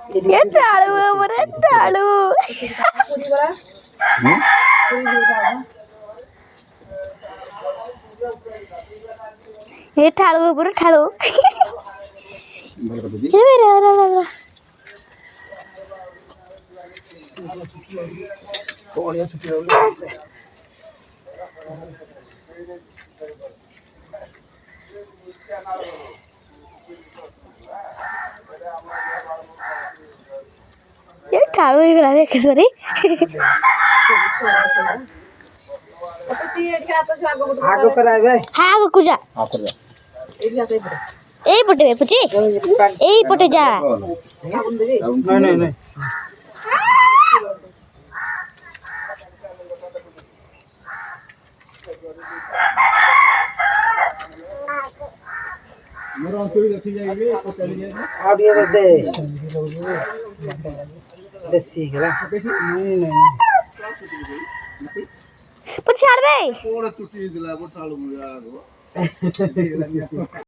ये टाळू बरं टाळू ये टाळू बरं टाळू ये टाळू इकडे आले का सरी आगो करावे हाँ आगो कुजा ए पटे पुची ए पटे जा नहीं आप ये बदे देसी गला नहीं पुची छाड़ बे थोड़ा टूटी दिला वो ठाड़ू मुझे